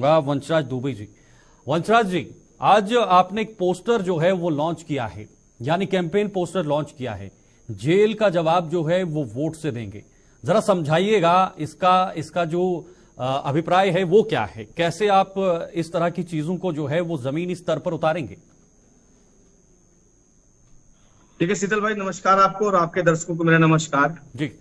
चाहूंगा वंशराज दुबे जी। वंशराज जी, आज आपने एक पोस्टर जो है वो लॉन्च किया है, यानी कैंपेन पोस्टर लॉन्च किया है, जेल का जवाब जो है वो वोट से देंगे। जरा समझाइएगा इसका जो अभिप्राय है वो क्या है, कैसे आप इस तरह की चीजों को जो है वो जमीनी स्तर पर उतारेंगे। ठीक है शीतल भाई, नमस्कार आपको और आपके दर्शकों को मेरा नमस्कार जी।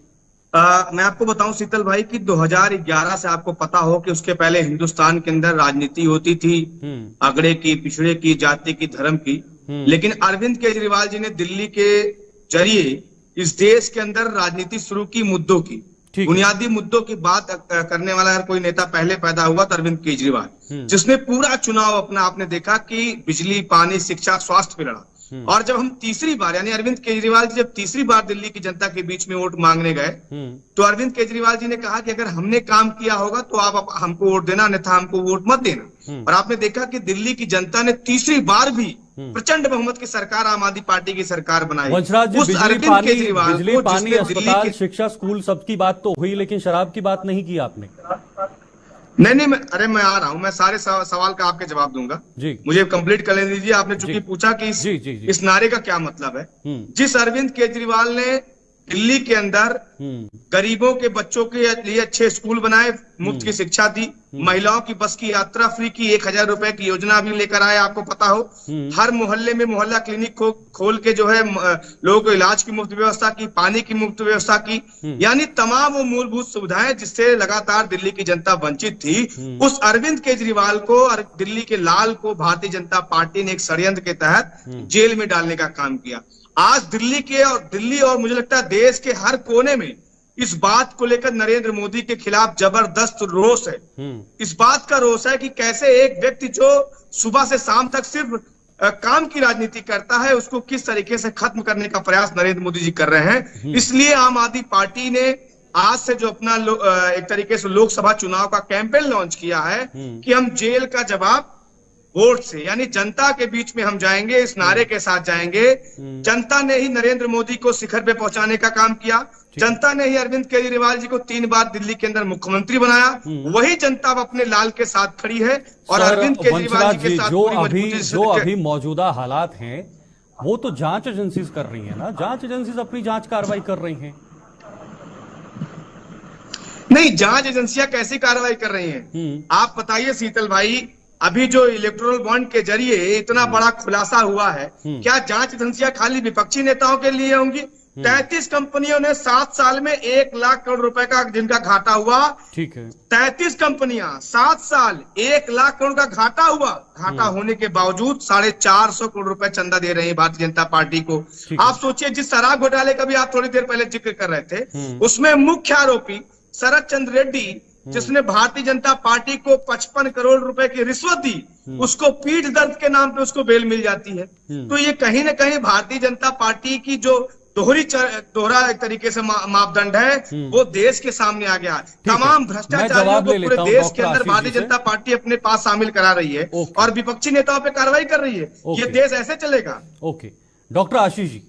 मैं आपको बताऊं शीतल भाई कि 2011 से आपको पता हो कि उसके पहले हिंदुस्तान के अंदर राजनीति होती थी अगड़े की, पिछड़े की, जाति की, धर्म की। लेकिन अरविंद केजरीवाल जी ने दिल्ली के जरिए इस देश के अंदर राजनीति शुरू की, मुद्दों की, बुनियादी मुद्दों की बात करने वाला अगर कोई नेता पहले पैदा हुआ तो अरविंद केजरीवाल, जिसने पूरा चुनाव अपना आपने देखा कि बिजली, पानी, शिक्षा, स्वास्थ्य पे लड़ा। और जब हम तीसरी बार यानी अरविंद केजरीवाल जी जब तीसरी बार दिल्ली की जनता के बीच में वोट मांगने गए तो अरविंद केजरीवाल जी ने कहा कि अगर हमने काम किया होगा तो आप हमको वोट देना, अन्यथा हमको वोट मत देना। और आपने देखा कि दिल्ली की जनता ने तीसरी बार भी प्रचंड बहुमत की सरकार, आम आदमी पार्टी की सरकार बनाई। वंशराज जी, बिजली, पानी, अस्पताल, शिक्षा, स्कूल सबकी बात तो हुई, लेकिन शराब की बात नहीं की आपने। नहीं, मैं आ रहा हूं, मैं सारे सवाल का आपके जवाब दूंगा जी। मुझे कंप्लीट कर लेने दीजिए। आपने चूंकि पूछा कि इस नारे का क्या मतलब है। जिस अरविंद केजरीवाल ने दिल्ली के अंदर गरीबों के बच्चों के लिए अच्छे स्कूल बनाए, मुफ्त की शिक्षा दी, महिलाओं की बस की यात्रा फ्री की, 1000 रुपए की योजना भी लेकर आए, आपको पता हो। हर मोहल्ले में मोहल्ला क्लिनिक खोल के जो है लोगों को इलाज की मुफ्त व्यवस्था की, पानी की मुफ्त व्यवस्था की, यानी तमाम वो मूलभूत सुविधाएं जिससे लगातार दिल्ली की जनता वंचित थी। उस अरविंद केजरीवाल को और दिल्ली के लाल को भारतीय जनता पार्टी ने एक षड्यंत्र के तहत जेल में डालने का काम किया। आज दिल्ली और मुझे लगता है देश के हर कोने में इस बात को लेकर नरेंद्र मोदी के खिलाफ जबरदस्त रोष है। इस बात का रोष है कि कैसे एक व्यक्ति जो सुबह से शाम तक सिर्फ काम की राजनीति करता है, उसको किस तरीके से खत्म करने का प्रयास नरेंद्र मोदी जी कर रहे हैं। इसलिए आम आदमी पार्टी ने आज से जो अपना एक तरीके से लोकसभा चुनाव का कैंपेन लॉन्च किया है कि हम जेल का जवाब वोट से, यानी जनता के बीच में हम जाएंगे, इस नारे के साथ जाएंगे। जनता ने ही नरेंद्र मोदी को शिखर पे पहुंचाने का काम किया। जनता ने ही अरविंद केजरीवाल जी को 3 बार दिल्ली के अंदर मुख्यमंत्री बनाया। वही जनता अब अपने लाल के साथ खड़ी है और अरविंद केजरीवाल जी के साथ जो अभी मौजूदा हालात हैं वो तो जांच एजेंसीज कर रही है ना, जांच एजेंसीज अपनी जांच कार्रवाई कर रही हैं। नहीं, जांच एजेंसियां कैसी कार्रवाई कर रही हैं आप बताइए शीतल भाई। अभी जो इलेक्टोरल बॉन्ड के जरिए इतना बड़ा खुलासा हुआ है, क्या जांच एजेंसियां खाली विपक्षी नेताओं के लिए होंगी? 33 कंपनियों ने 7 साल में 1 लाख करोड़ रुपए का जिनका घाटा हुआ। ठीक है, 33 कंपनियां 7 साल 1 लाख करोड़ का घाटा हुआ। घाटा होने के बावजूद 450 करोड़ रुपए चंदा दे रहे हैं भारतीय जनता पार्टी को। आप सोचिए, जिस शराब घोटाले का भी आप थोड़ी देर पहले जिक्र कर रहे थे, उसमें मुख्य आरोपी शरद चंद्र रेड्डी, जिसने भारतीय जनता पार्टी को 55 करोड़ रुपए की रिश्वत दी, उसको पीठ दर्द के नाम पे उसको बेल मिल जाती है। तो ये कहीं ना कहीं भारतीय जनता पार्टी की जो दोहरा एक तरीके से मापदंड है वो देश के सामने आ गया। तमाम भ्रष्टाचारियों को पूरे देश के अंदर भारतीय जनता पार्टी अपने पास शामिल करा रही है और विपक्षी नेताओं पे कार्रवाई कर रही है। ये देश ऐसे चलेगा? Okay, doctor Ashish ji.